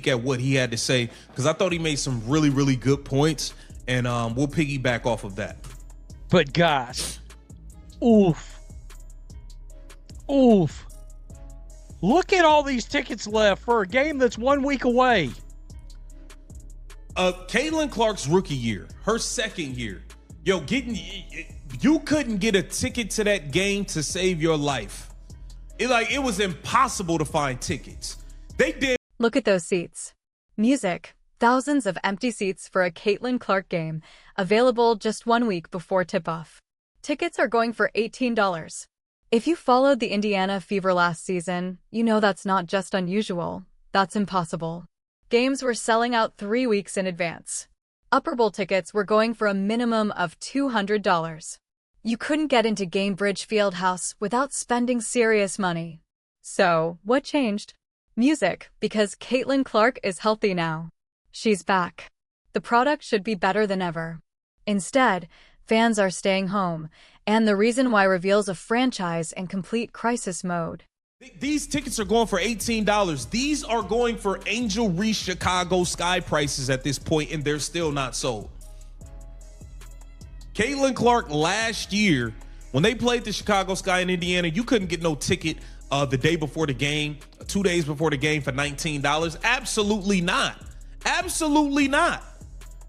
at what he had to say because I thought he made some really, really good points, and we'll piggyback off of that. But gosh, oof. Look at all these tickets left for a game that's 1 week away. Caitlin Clark's rookie year, her second year. Yo, you couldn't get a ticket to that game to save your life. It was impossible to find tickets. They did. Look at those seats. Music. Thousands of empty seats for a Caitlin Clark game, available just 1 week before tip-off. Tickets are going for $18. If you followed the Indiana Fever last season, you know that's not just unusual, that's impossible. Games were selling out 3 weeks in advance. Upper Bowl tickets were going for a minimum of $200. You couldn't get into Gainbridge Fieldhouse without spending serious money. So, what changed? Music, because Caitlin Clark is healthy now. She's back. The product should be better than ever. Instead, fans are staying home, and the reason why reveals a franchise in complete crisis mode. These tickets are going for $18. These are going for Angel Reese Chicago Sky prices at this point, and they're still not sold. Caitlin Clark last year, when they played the Chicago Sky in Indiana, you couldn't get no ticket the day before the game, 2 days before the game for $19. Absolutely not. Absolutely not.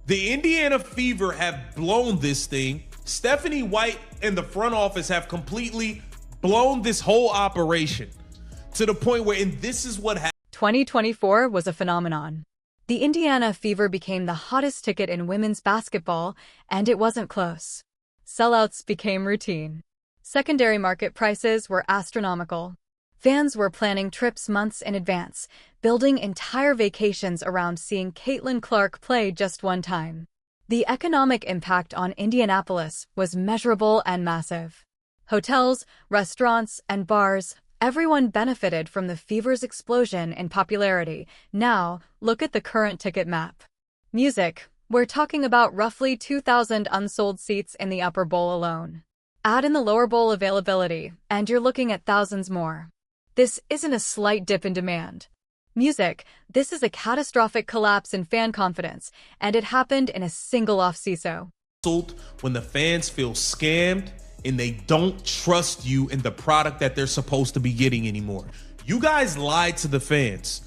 The Indiana Fever have blown this thing. Stephanie White and the front office have completely blown this whole operation to the point where, and this is what happened. 2024 was a phenomenon. The Indiana Fever became the hottest ticket in women's basketball, and it wasn't close. Sellouts became routine. Secondary market prices were astronomical. Fans were planning trips months in advance, building entire vacations around seeing Caitlin Clark play just one time. The economic impact on Indianapolis was measurable and massive. Hotels, restaurants, and bars, everyone benefited from the Fever's explosion in popularity. Now, look at the current ticket map. Music. We're talking about roughly 2,000 unsold seats in the upper bowl alone. Add in the lower bowl availability, and you're looking at thousands more. This isn't a slight dip in demand. Music. This is a catastrophic collapse in fan confidence, and it happened in a single off-season. When the fans feel scammed and they don't trust you in the product that they're supposed to be getting anymore. You guys lied to the fans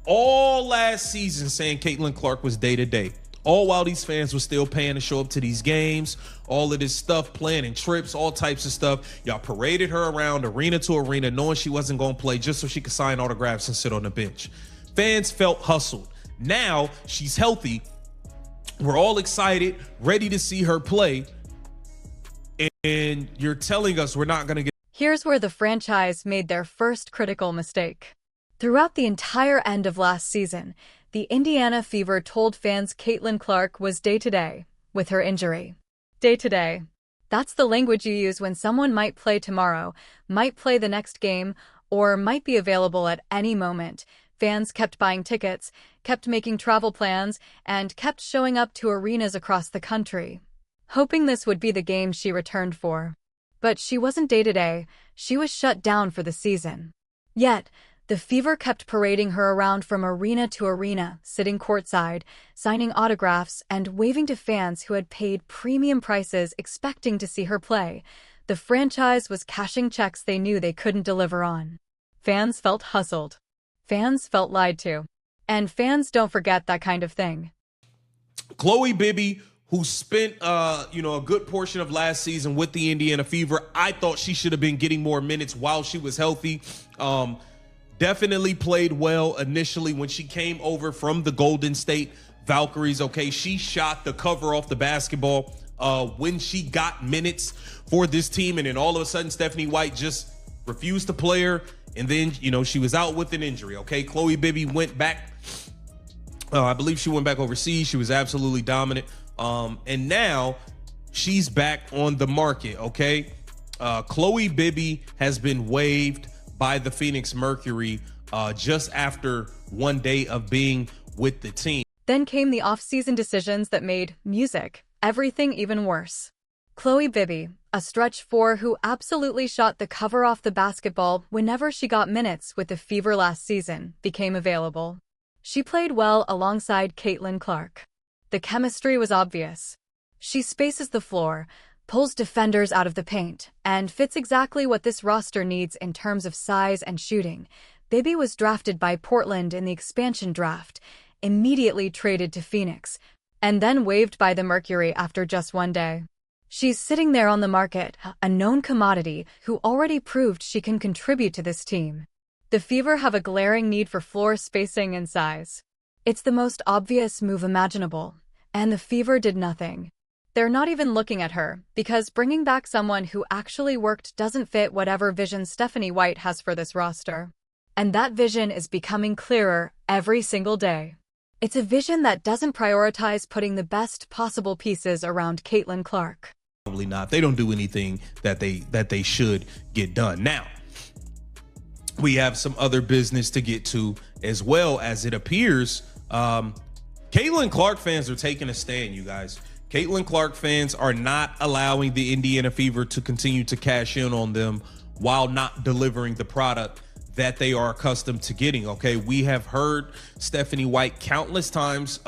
all last season saying Caitlin Clark was day-to-day. All while these fans were still paying to show up to these games, all of this stuff, planning trips, all types of stuff. Y'all paraded her around arena to arena knowing she wasn't going to play just so she could sign autographs and sit on the bench. Fans felt hustled. Now she's healthy. We're all excited, ready to see her play. And you're telling us we're not going to get... Here's where the franchise made their first critical mistake. Throughout the entire end of last season, the Indiana Fever told fans Caitlin Clark was day-to-day with her injury. Day-to-day. That's the language you use when someone might play tomorrow, might play the next game, or might be available at any moment. Fans kept buying tickets, kept making travel plans, and kept showing up to arenas across the country, hoping this would be the game she returned for. But she wasn't day-to-day, she was shut down for the season. Yet, the Fever kept parading her around from arena to arena, sitting courtside, signing autographs, and waving to fans who had paid premium prices expecting to see her play. The franchise was cashing checks they knew they couldn't deliver on. Fans felt hustled. Fans felt lied to. And fans don't forget that kind of thing. Chloe Bibby, who spent a good portion of last season with the Indiana Fever, I thought she should have been getting more minutes while she was healthy. Definitely played well initially when she came over from the Golden State Valkyries. Okay, she shot the cover off the basketball when she got minutes for this team, and then all of a sudden Stephanie White just refused to play her, and then she was out with an injury. Okay, Chloe Bibby went back. I believe she went back overseas. She was absolutely dominant, and now she's back on the market. Okay, Chloe Bibby has been waived by the Phoenix Mercury just after 1 day of being with the team. Then came the off-season decisions that made music everything even worse. Chloe Bibby, a stretch four who absolutely shot the cover off the basketball whenever she got minutes with the Fever last season, became available. She played well alongside Caitlin Clark. The chemistry was obvious. She spaces the floor, pulls defenders out of the paint, and fits exactly what this roster needs in terms of size and shooting. Bibby was drafted by Portland in the expansion draft, immediately traded to Phoenix, and then waived by the Mercury after just one day. She's sitting there on the market, a known commodity who already proved she can contribute to this team. The Fever have a glaring need for floor spacing and size. It's the most obvious move imaginable, and the Fever did nothing. They're not even looking at her, because bringing back someone who actually worked doesn't fit whatever vision Stephanie White has for this roster. And that vision is becoming clearer every single day. It's a vision that doesn't prioritize putting the best possible pieces around Caitlin Clark. Probably not. They don't do anything that they should get done. Now, we have some other business to get to as well. As it appears, Caitlin Clark fans are taking a stand, you guys. Caitlin Clark fans are not allowing the Indiana Fever to continue to cash in on them while not delivering the product that they are accustomed to getting. Okay, we have heard Stephanie White countless times,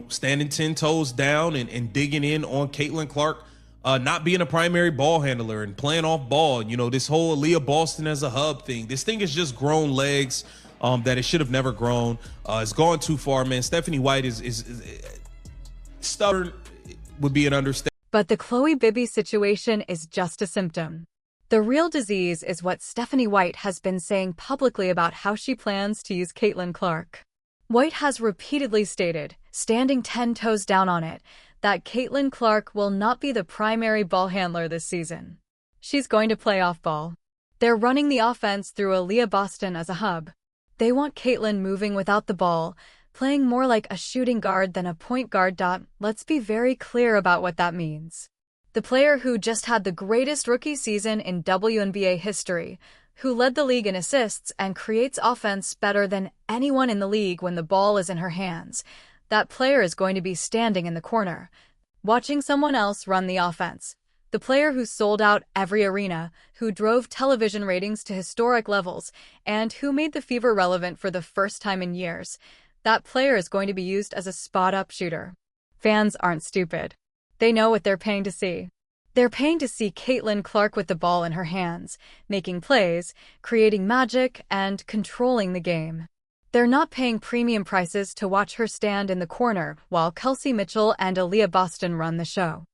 standing 10 toes down and digging in on Caitlin Clark not being a primary ball handler and playing off ball. This whole Aaliyah Boston as a hub thing. This thing has just grown legs that it should have never grown. It's gone too far, man. Stephanie White is stubborn, would be an understatement. But the Chloe Bibby situation is just a symptom. The real disease is what Stephanie White has been saying publicly about how she plans to use Caitlin Clark. White has repeatedly stated, standing 10 toes down on it, that Caitlin Clark will not be the primary ball handler this season. She's going to play off ball. They're running the offense through Aaliyah Boston as a hub. They want Caitlin moving without the ball, playing more like a shooting guard than a point guard. Let's be very clear about what that means. The player who just had the greatest rookie season in WNBA history, who led the league in assists and creates offense better than anyone in the league when the ball is in her hands, that player is going to be standing in the corner, watching someone else run the offense. The player who sold out every arena, who drove television ratings to historic levels, and who made the Fever relevant for the first time in years, that player is going to be used as a spot-up shooter. Fans aren't stupid. They know what they're paying to see. They're paying to see Caitlin Clark with the ball in her hands, making plays, creating magic, and controlling the game. They're not paying premium prices to watch her stand in the corner while Kelsey Mitchell and Aaliyah Boston run the show.